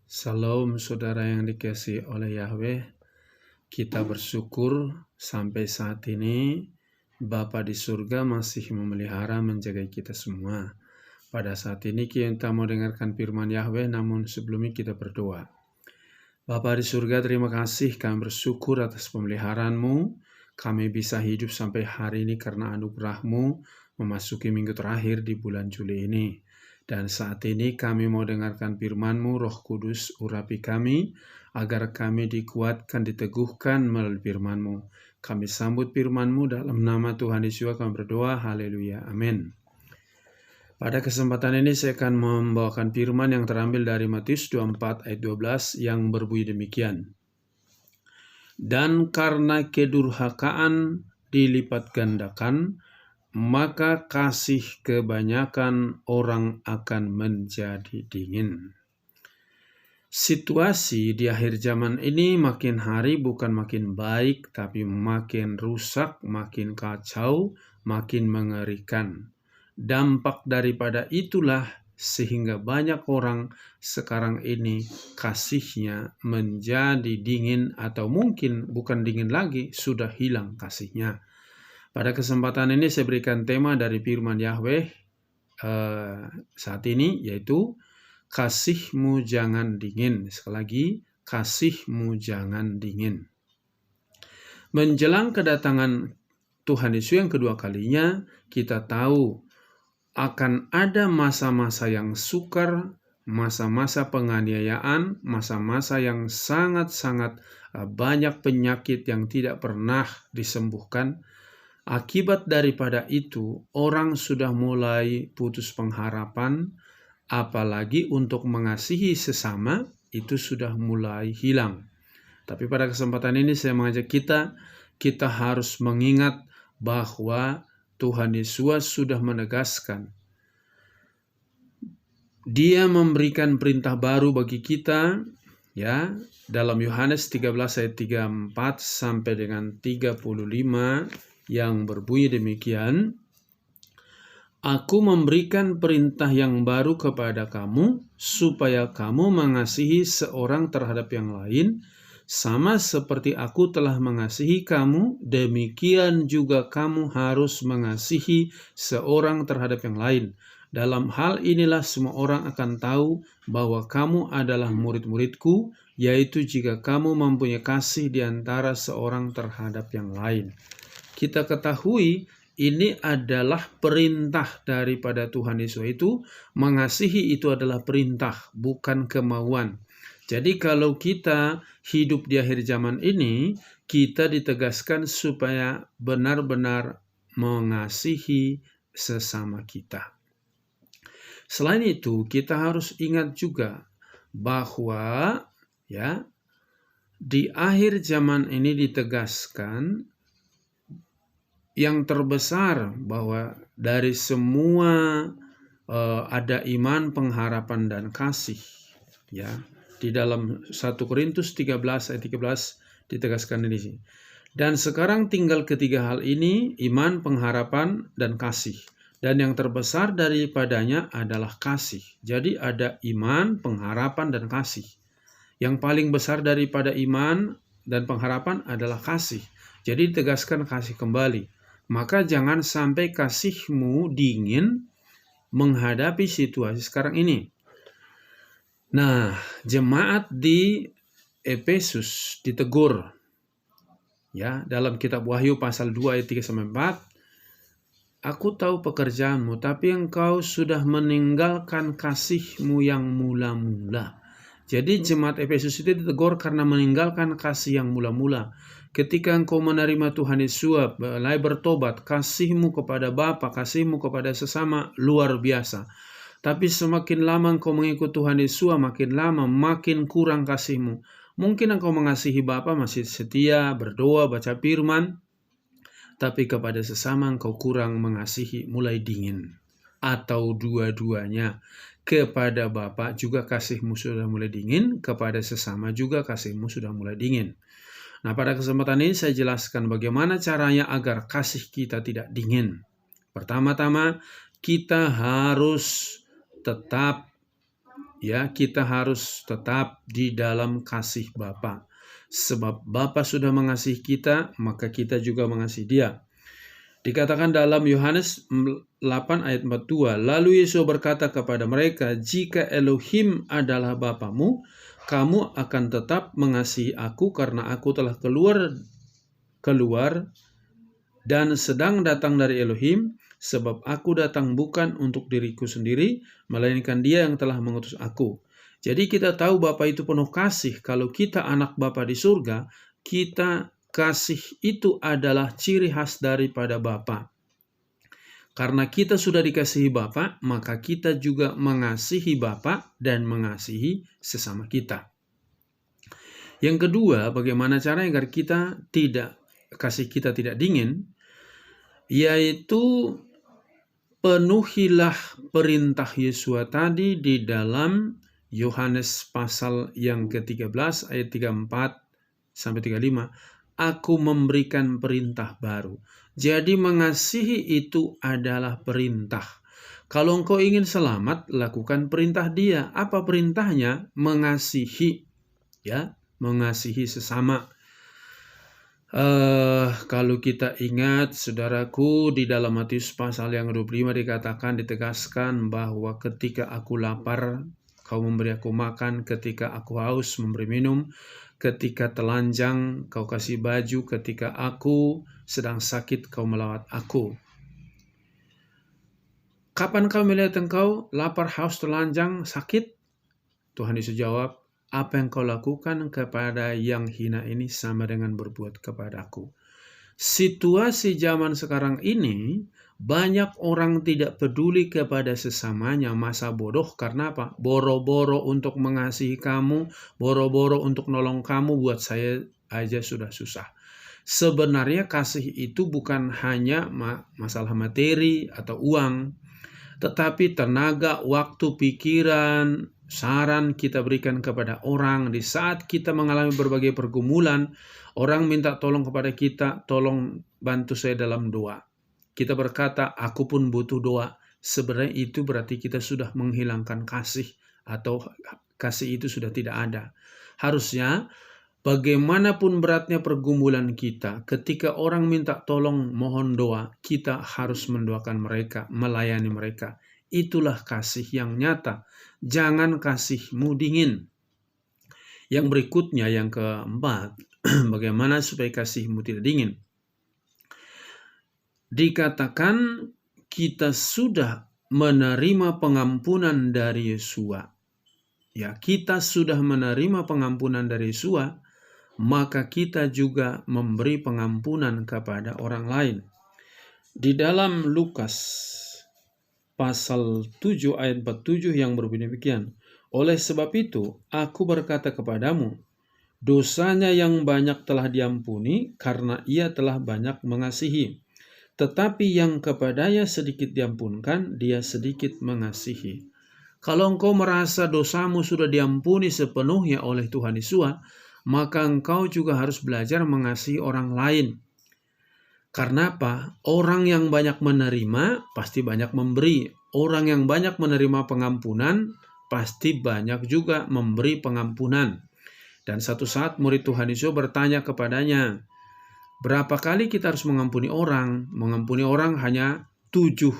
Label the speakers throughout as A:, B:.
A: Salam saudara yang dikasihi oleh Yahweh, kita bersyukur sampai saat ini Bapa di surga masih memelihara menjaga kita semua. Pada saat ini kita mau dengarkan firman Yahweh, namun sebelumnya kita berdoa. Bapa di surga, terima kasih, kami bersyukur atas pemeliharaan-Mu. Kami bisa hidup sampai hari ini karena anugerah-Mu memasuki minggu terakhir di bulan Juli ini. Dan saat ini kami mau dengarkan firman-Mu, Roh Kudus urapi kami, agar kami dikuatkan, diteguhkan melalui firman-Mu. Kami sambut firman-Mu dalam nama Tuhan Yesus kami berdoa, haleluya, amin. Pada kesempatan ini saya akan membawakan firman yang terambil dari Matius 24 ayat 12 yang berbunyi demikian. Dan karena kedurhakaan dilipat gandakan, maka kasih kebanyakan orang akan menjadi dingin. Situasi di akhir zaman ini makin hari bukan makin baik, tapi makin rusak, makin kacau, makin mengerikan. Dampak daripada itulah sehingga banyak orang sekarang ini kasihnya menjadi dingin, atau mungkin bukan dingin lagi, sudah hilang kasihnya. Pada kesempatan ini saya berikan tema dari firman Yahweh saat ini, yaitu kasih-Mu jangan dingin. Sekali lagi, kasih-Mu jangan dingin. Menjelang kedatangan Tuhan Yesus yang kedua kalinya, kita tahu akan ada masa-masa yang sukar, masa-masa penganiayaan, masa-masa yang sangat-sangat banyak penyakit yang tidak pernah disembuhkan. Akibat daripada itu, orang sudah mulai putus pengharapan, apalagi untuk mengasihi sesama, itu sudah mulai hilang. Tapi pada kesempatan ini saya mengajak kita harus mengingat bahwa Tuhan Yesus sudah menegaskan. Dia memberikan perintah baru bagi kita, ya, dalam Yohanes 13 ayat 34 sampai dengan 35 yang berbunyi demikian. Aku memberikan perintah yang baru kepada kamu, supaya kamu mengasihi seorang terhadap yang lain, sama seperti aku telah mengasihi kamu, demikian juga kamu harus mengasihi seorang terhadap yang lain. Dalam hal inilah semua orang akan tahu bahwa kamu adalah murid-muridku, yaitu jika kamu mempunyai kasih di antara seorang terhadap yang lain. Kita ketahui ini adalah perintah daripada Tuhan Yesus, itu mengasihi itu adalah perintah, bukan kemauan. Jadi kalau kita hidup di akhir zaman ini, kita ditegaskan supaya benar-benar mengasihi sesama kita. Selain itu, kita harus ingat juga bahwa di akhir zaman ini ditegaskan yang terbesar bahwa dari semua ada iman, pengharapan, dan kasih. Ya, di dalam 1 Korintus 13 ayat 13 ditegaskan ini. Dan sekarang tinggal ketiga hal ini, iman, pengharapan, dan kasih. Dan yang terbesar daripadanya adalah kasih. Jadi ada iman, pengharapan, dan kasih. Yang paling besar daripada iman dan pengharapan adalah kasih. Jadi ditegaskan kasih kembali. Maka jangan sampai kasih-Mu dingin menghadapi situasi sekarang ini. Nah, jemaat di Efesus ditegur. Ya, dalam kitab Wahyu pasal 2 ayat 3-4, aku tahu pekerjaanmu, tapi engkau sudah meninggalkan kasih-Mu yang mula-mula. Jadi jemaat Efesus itu ditegur karena meninggalkan kasih yang mula-mula. Ketika engkau menerima Tuhan Yesus, mulai bertobat, kasih-Mu kepada Bapa, kasih-Mu kepada sesama luar biasa. Tapi semakin lama engkau mengikut Tuhan Yesus, makin lama makin kurang kasih-Mu. Mungkin engkau mengasihi Bapa, masih setia, berdoa, baca firman, tapi kepada sesama engkau kurang mengasihi, mulai dingin. Atau dua-duanya. Kepada Bapa juga kasih-Mu sudah mulai dingin, kepada sesama juga kasih-Mu sudah mulai dingin. Nah, pada kesempatan ini saya jelaskan bagaimana caranya agar kasih kita tidak dingin. Pertama-tama, kita harus tetap ya, kita harus tetap di dalam kasih Bapa. Sebab Bapa sudah mengasihi kita, maka kita juga mengasihi Dia. Dikatakan dalam Yohanes 8 ayat 42, lalu Yesus berkata kepada mereka, jika Elohim adalah Bapamu, kamu akan tetap mengasihi aku karena aku telah keluar dan sedang datang dari Elohim, sebab aku datang bukan untuk diriku sendiri, melainkan Dia yang telah mengutus aku. Jadi kita tahu Bapa itu penuh kasih. Kalau kita anak Bapa di surga, kita kasih itu adalah ciri khas daripada Bapa. Karena kita sudah dikasihi Bapa, maka kita juga mengasihi Bapa dan mengasihi sesama kita. Yang kedua, bagaimana cara agar kasih kita tidak dingin, yaitu penuhilah perintah Yesus tadi di dalam Yohanes pasal yang ke-13 ayat 34 sampai 35. Aku memberikan perintah baru. Jadi mengasihi itu adalah perintah. Kalau engkau ingin selamat, lakukan perintah Dia. Apa perintahnya? Mengasihi, ya, mengasihi sesama. Kalau kita ingat, saudaraku, di dalam Matius pasal yang 25 ditegaskan bahwa ketika aku lapar, kau memberi aku makan, ketika aku haus memberi minum, ketika telanjang kau kasih baju, ketika aku sedang sakit kau melawat aku. Kapan kau melihat engkau lapar, haus, telanjang, sakit? Tuhan Yesus jawab, apa yang kau lakukan kepada yang hina ini sama dengan berbuat kepadaku. Situasi zaman sekarang ini, banyak orang tidak peduli kepada sesamanya, masa bodoh. Karena apa? Boro-boro untuk mengasihi kamu, boro-boro untuk nolong kamu, buat saya aja sudah susah. Sebenarnya kasih itu bukan hanya masalah materi atau uang, tetapi tenaga, waktu, pikiran, saran kita berikan kepada orang. Di saat kita mengalami berbagai pergumulan, orang minta tolong kepada kita, tolong bantu saya dalam doa. Kita berkata, aku pun butuh doa. Sebenarnya itu berarti kita sudah menghilangkan kasih, atau kasih itu sudah tidak ada. Harusnya bagaimanapun beratnya pergumulan kita, ketika orang minta tolong, mohon doa, kita harus mendoakan mereka, melayani mereka. Itulah kasih yang nyata. Jangan kasihmu dingin. Yang berikutnya, yang keempat, bagaimana supaya kasihmu tidak dingin? Dikatakan kita sudah menerima pengampunan dari Yesua. Ya, kita sudah menerima pengampunan dari Yesua, maka kita juga memberi pengampunan kepada orang lain. Di dalam Lukas pasal 7 ayat 47 yang berbunyi demikian. Oleh sebab itu, aku berkata kepadamu, dosanya yang banyak telah diampuni karena ia telah banyak mengasihi. Tetapi yang kepadanya sedikit diampunkan, dia sedikit mengasihi. Kalau engkau merasa dosamu sudah diampuni sepenuhnya oleh Tuhan Yesus, maka engkau juga harus belajar mengasihi orang lain. Karena apa? Orang yang banyak menerima pasti banyak memberi. Orang yang banyak menerima pengampunan pasti banyak juga memberi pengampunan. Dan satu saat murid Tuhan Yesus bertanya kepadanya, berapa kali kita harus mengampuni orang? Mengampuni orang hanya 70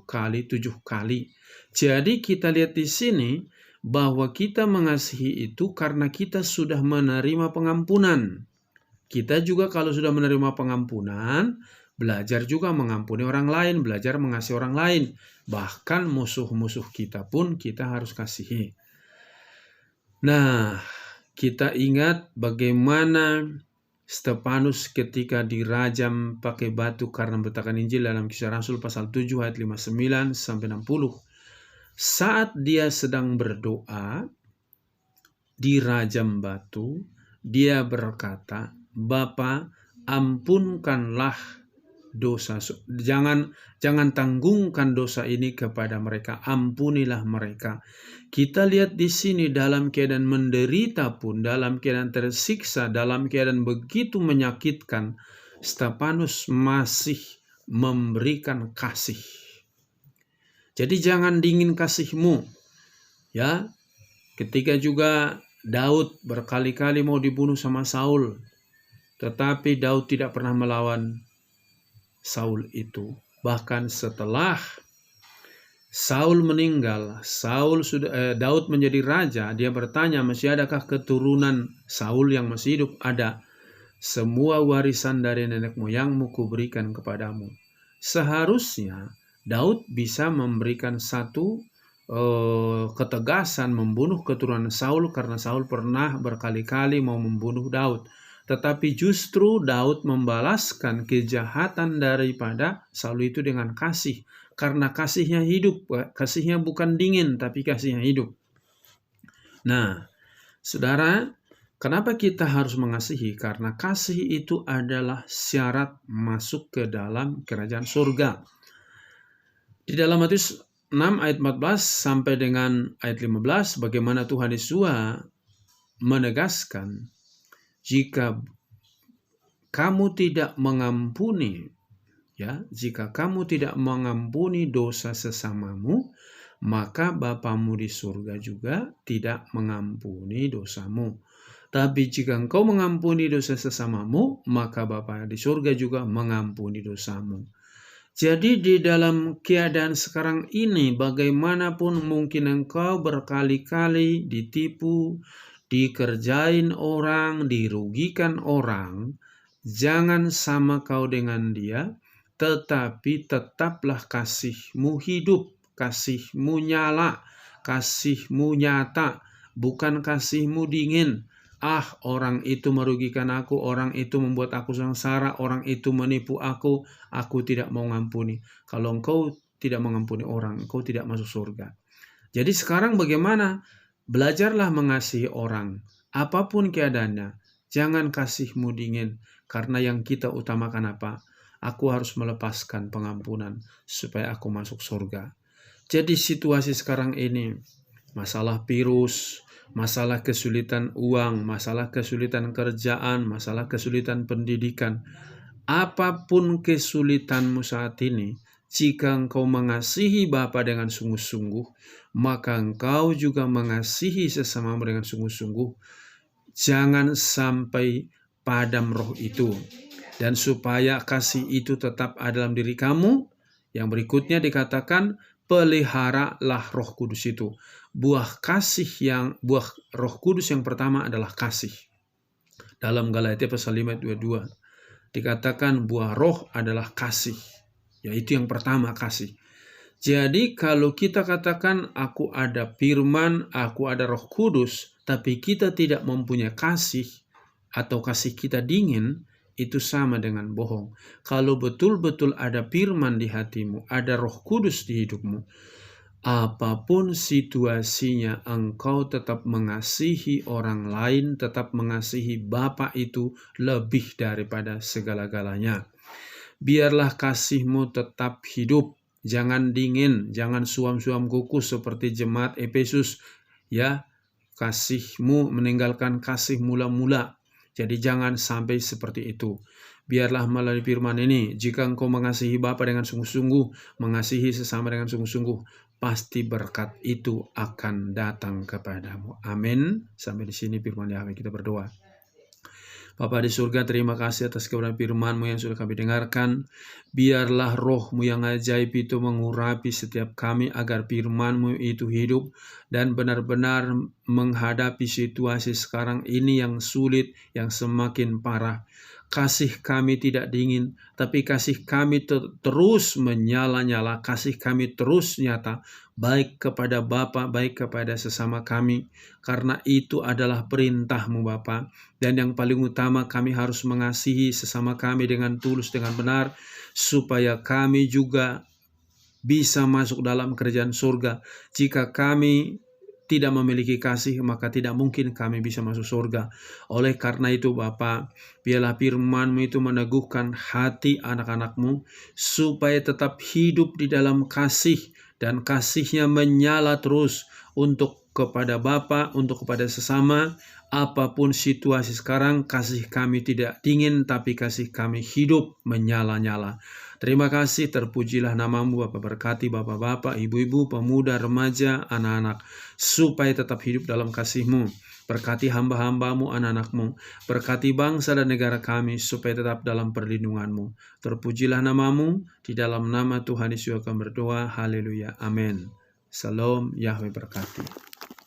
A: kali 7 kali. Jadi kita lihat di sini bahwa kita mengasihi itu karena kita sudah menerima pengampunan. Kita juga kalau sudah menerima pengampunan, belajar juga mengampuni orang lain, belajar mengasihi orang lain. Bahkan musuh-musuh kita pun kita harus kasihi. Nah, kita ingat bagaimana Stefanus ketika dirajam pakai batu karena memberitakan Injil dalam Kisah Rasul pasal 7 ayat 59 sampai 60. Saat dia sedang berdoa, dirajam batu, dia berkata, Bapa, ampunkanlah dosa, jangan tanggungkan dosa ini kepada mereka, ampunilah mereka. Kita lihat di sini dalam keadaan menderita pun, dalam keadaan tersiksa, dalam keadaan begitu menyakitkan, Stefanus masih memberikan kasih. Jadi jangan dingin kasihmu. Ya, ketika juga Daud berkali-kali mau dibunuh sama Saul, tetapi Daud tidak pernah melawan Saul itu. Bahkan setelah Saul meninggal, Daud menjadi raja, dia bertanya, masih adakah keturunan Saul yang masih hidup? Ada. Semua warisan dari nenek moyangmu kuberikan kepadamu. Seharusnya Daud bisa memberikan satu ketegasan membunuh keturunan Saul, karena Saul pernah berkali-kali mau membunuh Daud. Tetapi justru Daud membalaskan kejahatan daripada Saul itu dengan kasih. Karena kasihnya hidup, kasihnya bukan dingin, tapi kasihnya hidup. Nah, saudara, kenapa kita harus mengasihi? Karena kasih itu adalah syarat masuk ke dalam kerajaan surga. Di dalam Matius 6 ayat 14 sampai dengan ayat 15, bagaimana Tuhan Yesus menegaskan, jika kamu tidak mengampuni, jika kamu tidak mengampuni dosa sesamamu, maka Bapamu di surga juga tidak mengampuni dosamu. Tapi jika engkau mengampuni dosa sesamamu, maka Bapa di surga juga mengampuni dosamu. Jadi di dalam keadaan sekarang ini, bagaimanapun mungkin engkau berkali-kali ditipu, dikerjain orang, dirugikan orang, jangan sama kau dengan dia, tetapi tetaplah kasihmu hidup, kasihmu nyala, kasihmu nyata, bukan kasihmu dingin. Orang itu merugikan aku, orang itu membuat aku sengsara, orang itu menipu aku tidak mau mengampuni. Kalau engkau tidak mengampuni orang, engkau tidak masuk surga. Jadi sekarang bagaimana? Belajarlah mengasihi orang, apapun keadaannya. Jangan kasihmu dingin, karena yang kita utamakan apa? Aku harus melepaskan pengampunan supaya aku masuk surga. Jadi situasi sekarang ini, masalah virus, masalah kesulitan uang, masalah kesulitan kerjaan, masalah kesulitan pendidikan, apapun kesulitanmu saat ini, jika engkau mengasihi Bapa dengan sungguh-sungguh, maka engkau juga mengasihi sesamamu dengan sungguh-sungguh. Jangan sampai padam roh itu. Dan supaya kasih itu tetap ada dalam diri kamu, yang berikutnya dikatakan, peliharalah Roh Kudus itu. Buah Roh Kudus yang pertama adalah kasih. Dalam Galatia pasal 5 ayat 22 dikatakan buah roh adalah kasih. Yaitu yang pertama, kasih. Jadi kalau kita katakan aku ada firman, aku ada Roh Kudus, tapi kita tidak mempunyai kasih, atau kasih kita dingin, itu sama dengan bohong. Kalau betul-betul ada firman di hatimu, ada Roh Kudus di hidupmu, apapun situasinya, engkau tetap mengasihi orang lain, tetap mengasihi Bapa itu lebih daripada segala-galanya. Biarlah kasihmu tetap hidup, jangan dingin, jangan suam-suam kuku seperti jemaat Efesus. Kasihmu meninggalkan kasih mula-mula. Jadi jangan sampai seperti itu. Biarlah melalui firman ini, jika engkau mengasihi Bapa dengan sungguh-sungguh, mengasihi sesama dengan sungguh-sungguh, pasti berkat itu akan datang kepadamu. Amin. Sampai di sini firman Yahweh, kita berdoa. Bapa di surga, terima kasih atas kebenaran firman-Mu yang sudah kami dengarkan. Biarlah roh-Mu yang ajaib itu mengurapi setiap kami agar firman-Mu itu hidup dan benar-benar menghadapi situasi sekarang ini yang sulit, yang semakin parah. Kasih kami tidak dingin, tapi kasih kami terus menyala-nyala, kasih kami terus nyata, baik kepada Bapa, baik kepada sesama kami, karena itu adalah perintah-Mu Bapa. Dan yang paling utama, kami harus mengasihi sesama kami dengan tulus, dengan benar, supaya kami juga bisa masuk dalam kerajaan surga. Jika kami tidak memiliki kasih, maka tidak mungkin kami bisa masuk surga. Oleh karena itu Bapa, biarlah firman-Mu itu meneguhkan hati anak-anak-Mu, supaya tetap hidup di dalam kasih, dan kasih-Nya menyala terus untuk kepada Bapa, untuk kepada sesama. Apapun situasi sekarang, kasih kami tidak dingin, tapi kasih kami hidup menyala-nyala. Terima kasih, terpujilah namamu Bapa. Berkati bapak-bapak, ibu-ibu, pemuda, remaja, anak-anak, supaya tetap hidup dalam kasih-Mu. Berkati hamba-hambamu, anak-anakmu. Berkati bangsa dan negara kami, supaya tetap dalam perlindungan-Mu. Terpujilah namamu, di dalam nama Tuhan Yesus kami berdoa. Haleluya. Amin. Salam, Yahweh berkati.